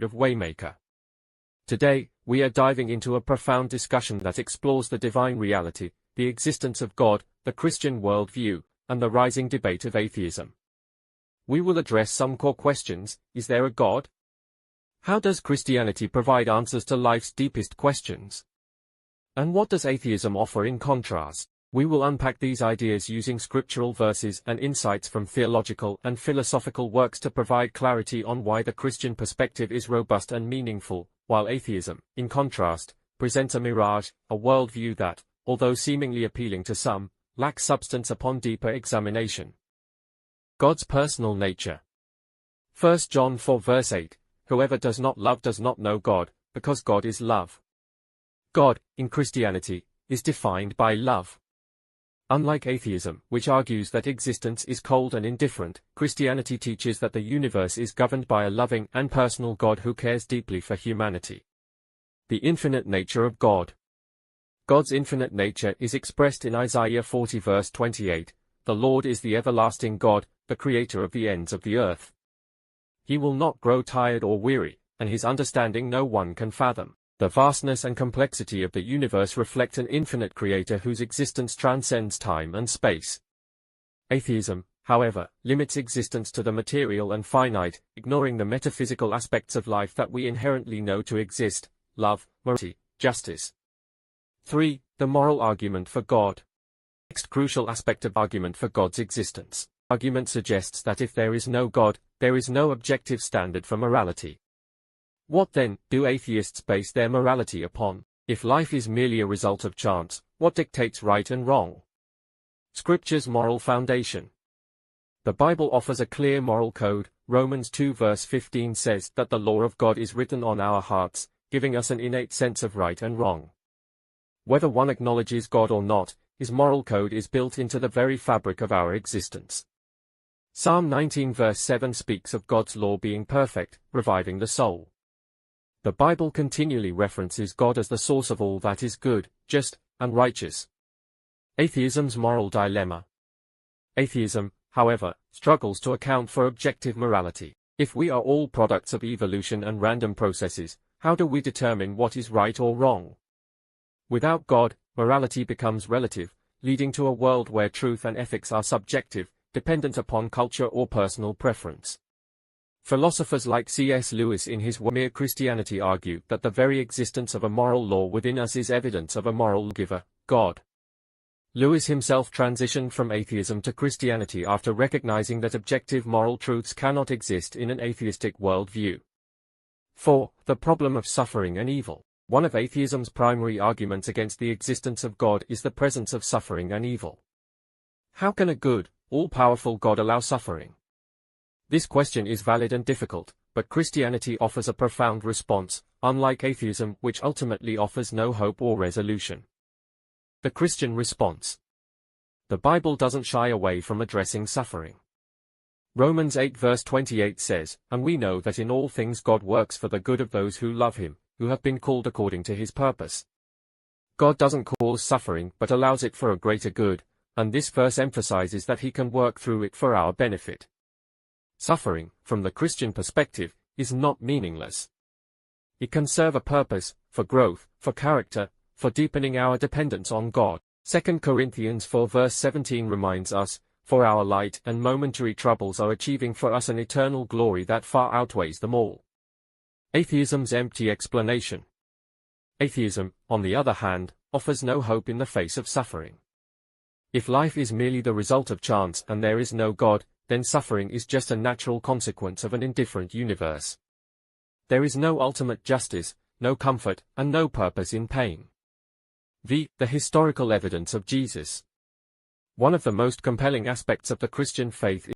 of Waymaker. Today, we are diving into a profound discussion that explores the divine reality, the existence of God, the Christian worldview, and the rising debate of atheism. We will address some core questions. Is there a God? How does Christianity provide answers to life's deepest questions? And what does atheism offer in contrast? We will unpack these ideas using scriptural verses and insights from theological and philosophical works to provide clarity on why the Christian perspective is robust and meaningful, while atheism, in contrast, presents a mirage, a worldview that, although seemingly appealing to some, lacks substance upon deeper examination. God's personal nature. 1 John 4 verse 8, Whoever does not love does not know God, because God is love. God, in Christianity, is defined by love. Unlike atheism, which argues that existence is cold and indifferent, Christianity teaches that the universe is governed by a loving and personal God who cares deeply for humanity. The infinite nature of God. God's infinite nature is expressed in Isaiah 40 verse 28, The Lord is the everlasting God, the creator of the ends of the earth. He will not grow tired or weary, and his understanding no one can fathom. The vastness and complexity of the universe reflect an infinite creator whose existence transcends time and space. Atheism, however, limits existence to the material and finite, ignoring the metaphysical aspects of life that we inherently know to exist: love, morality, justice. 3. The moral argument for God. Next crucial aspect of argument for God's existence. Argument suggests that if there is no God, there is no objective standard for morality. What then do atheists base their morality upon? If life is merely a result of chance, what dictates right and wrong? Scripture's moral foundation. The Bible offers a clear moral code. Romans 2 verse 15 says that the law of God is written on our hearts, giving us an innate sense of right and wrong. Whether one acknowledges God or not, his moral code is built into the very fabric of our existence. Psalm 19 verse 7 speaks of God's law being perfect, reviving the soul. The Bible continually references God as the source of all that is good, just, and righteous. Atheism's moral dilemma. Atheism, however, struggles to account for objective morality. If we are all products of evolution and random processes, how do we determine what is right or wrong? Without God, morality becomes relative, leading to a world where truth and ethics are subjective, dependent upon culture or personal preference. Philosophers like C.S. Lewis in his Mere Christianity argue that the very existence of a moral law within us is evidence of a moral giver, God. Lewis himself transitioned from atheism to Christianity after recognizing that objective moral truths cannot exist in an atheistic worldview. 4. The problem of suffering and evil. One of atheism's primary arguments against the existence of God is the presence of suffering and evil. How can a good, all-powerful God allow suffering? This question is valid and difficult, but Christianity offers a profound response, unlike atheism, which ultimately offers no hope or resolution. The Christian response. The Bible doesn't shy away from addressing suffering. Romans 8 verse 28 says, And we know that in all things God works for the good of those who love him, who have been called according to his purpose. God doesn't cause suffering but allows it for a greater good, and this verse emphasizes that he can work through it for our benefit. Suffering, from the Christian perspective, is not meaningless. It can serve a purpose, for growth, for character, for deepening our dependence on God. 2 Corinthians 4 verse 17 reminds us, For our light and momentary troubles are achieving for us an eternal glory that far outweighs them all. Atheism's empty explanation. Atheism, on the other hand, offers no hope in the face of suffering. If life is merely the result of chance and there is no God, then suffering is just a natural consequence of an indifferent universe. There is no ultimate justice, no comfort, and no purpose in pain. The historical evidence of Jesus. One of the most compelling aspects of the Christian faith